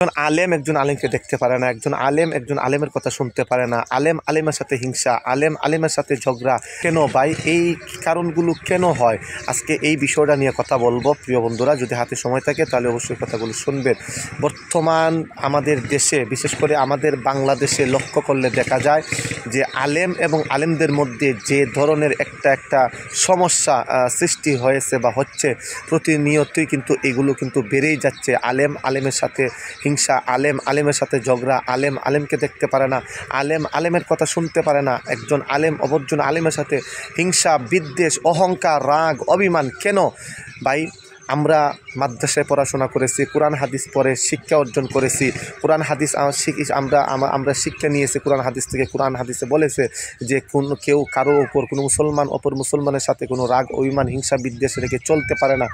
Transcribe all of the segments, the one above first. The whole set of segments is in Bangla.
একজন আলেমকে দেখতে পারে না, একজন আলেমের কথা শুনতে পারে না, আলেমের সাথে হিংসা, আলেমের সাথে ঝগড়া কেন ভাই? এই কারণগুলো কেন হয়? আজকে এই বিষয়টা নিয়ে কথা বলবো প্রিয় বন্ধুরা। যদি হাতে সময় থাকে তাহলে অবশ্যই কথাগুলো শুনবেন। বর্তমান আমাদের দেশে, বিশেষ করে আমাদের বাংলাদেশে লক্ষ্য করলে দেখা যায় যে আলেম এবং আলেমদের মধ্যে যে ধরনের একটা সমস্যা সৃষ্টি হয়েছে বা হচ্ছে, প্রতিনিয়তই কিন্তু এগুলো কিন্তু বেড়েই যাচ্ছে। আলেমের সাথে হিংসা, আলেমের সাথে ঝগড়া, আলেমকে দেখতে পারে না, আলেমের কথা শুনতে পারে না, একজন আলেম অপরজন আলেমের সাথে হিংসা, বিদ্বেষ, অহংকার, রাগ, অভিমান কেন ভাই? আমরা মাদ্রাসায় পড়াশোনা করেছি, কোরআন হাদিস পড়ে শিক্ষা অর্জন করেছি, কোরআন হাদিস আমরা শিক্ষা নিয়েছি কোরআন হাদিস থেকে। কোরআন হাদিসে বলেছে যে কেউ কারো ওপর, কোনো মুসলমান অপর মুসলমানের সাথে কোনো রাগ, অভিমান, হিংসা, বিদ্বেষ রেখে চলতে পারে না।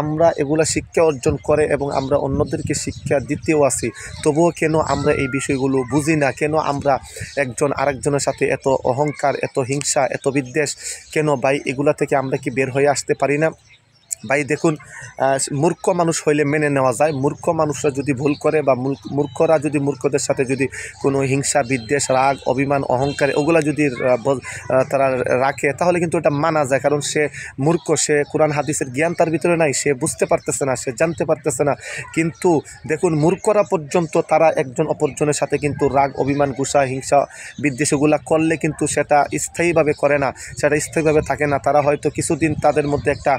আমরা এগুলা শিক্ষা অর্জন করে এবং আমরা অন্যদেরকে শিক্ষা দিতেও আসি, তবুও কেন আমরা এই বিষয়গুলো বুঝি না? কেন আমরা একজন আরেকজনের সাথে এত অহংকার, এত হিংসা, এত বিদ্বেষ কেন ভাই? এগুলা থেকে আমরা কি বের হয়ে আসতে পারি না ভাই? দেখুন, মূর্খ মানুষ হইলে মেনে নেওয়া যায়। মূর্খ মানুষরা যদি ভুল করে বা মূর্খরা যদি মূর্খদের সাথে যদি কোনো হিংসা, বিদ্বেষ, রাগ, অভিমান, অহংকার ওগুলা যদি তারা রাখে, তাহলে কিন্তু এটা মানা যায়। কারণ সে মূর্খ, সে কোরআন হাদিসের জ্ঞান তার ভিতরে নাই, সে বুঝতে পারতেছে না, সে জানতে পারতেছে না। কিন্তু দেখুন, মূর্খরা পর্যন্ত তারা একজন অপরজনের সাথে কিন্তু রাগ, অভিমান, গুসা, হিংসা, বিদ্বেষ এগুলা করলে কিন্তু সেটা স্থায়ীভাবে করে না, সেটা স্থায়ীভাবে থাকে না। তারা হয়তো কিছুদিন তাদের মধ্যে একটা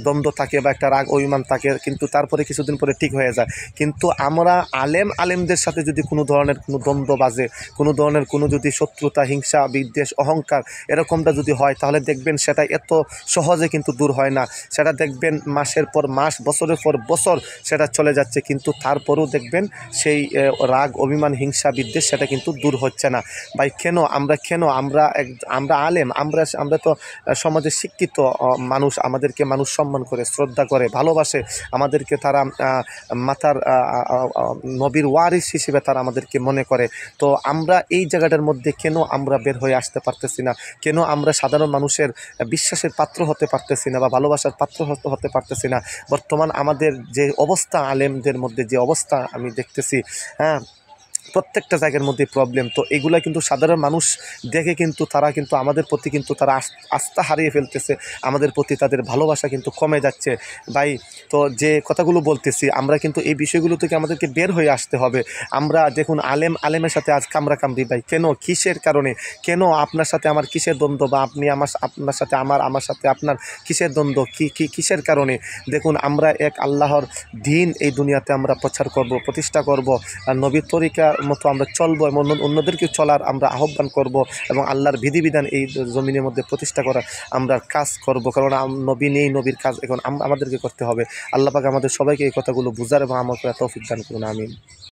দ্বন্দ্ব থাকে বা একটা রাগ অভিমান থাকে, কিন্তু তারপরে কিছুদিন পরে ঠিক হয়ে যায়। কিন্তু আমরা আলেমদের সাথে যদি কোনো ধরনের কোনো দ্বন্দ্ব বাজে, কোনো ধরনের কোনো যদি শত্রুতা, হিংসা, বিদ্বেষ, অহংকার এরকমটা যদি হয়, তাহলে দেখবেন সেটা এত সহজে কিন্তু দূর হয় না। সেটা দেখবেন মাসের পর মাস, বছরের পর বছর সেটা চলে যাচ্ছে, কিন্তু তারপরেও দেখবেন সেই রাগ, অভিমান, হিংসা, বিদ্বেষ সেটা কিন্তু দূর হচ্ছে না ভাই। কেন আমরা আলেম, আমরা তো সমাজে শিক্ষিত মানুষ, আমাদেরকে মানুষ সম্মান করে, শ্রদ্ধা করে, ভালোবাসে, আমাদেরকে তারা মাথার নবীর ওয়ারিস হিসেবে তারা আমাদেরকে মনে করে। তো আমরা এই জায়গাটার মধ্যে কেন আমরা বের হয়ে আসতে পারতেছি না? কেন আমরা সাধারণ মানুষের বিশ্বাসের পাত্র হতে পারতেছি না বা ভালোবাসার পাত্র হতে পারতেছি না? বর্তমান আমাদের যে অবস্থা, আলেমদের মধ্যে যে অবস্থা আমি দেখতেছি, হ্যাঁ, প্রত্যেকটা জায়গার মধ্যে প্রবলেম। তো এগুলা কিন্তু সাধারণ মানুষ দেখে কিন্তু তারা কিন্তু আমাদের প্রতি কিন্তু তারা আস্থা হারিয়ে ফেলতেছে, আমাদের প্রতি তাদের ভালোবাসা কিন্তু কমে যাচ্ছে ভাই। তো যে কথাগুলো বলতেছি, আমরা কিন্তু এই বিষয়গুলো থেকে আমাদেরকে বের হয়ে আসতে হবে। আমরা দেখুন, আলেমের সাথে আজ কামড়াকামড়ি ভাই কেন? কিসের কারণে? কেন আপনার সাথে আমার কিসের দ্বন্দ্ব? বা আপনার সাথে আমার সাথে আপনার কিসের দ্বন্দ্ব? কিসের কারণে? দেখুন, আমরা এক আল্লাহর দ্বীন এই দুনিয়াতে আমরা প্রচার করব, প্রতিষ্ঠা করব, আর নবীর তরিকা মতো আমরা চলবো এবং অন্যদেরকে চলার আমরা আহ্বান করব এবং আল্লাহর বিধিবিধান এই জমিনের মধ্যে প্রতিষ্ঠা করার আমরা কাজ করব। কারণ নবী নেই, নবীর কাজ এখন আমাদেরকে করতে হবে। আল্লাহ পাক আমাদের সবাইকে এই কথাগুলো বুঝার এবং আমল করার তৌফিক দান করুন। আমিন।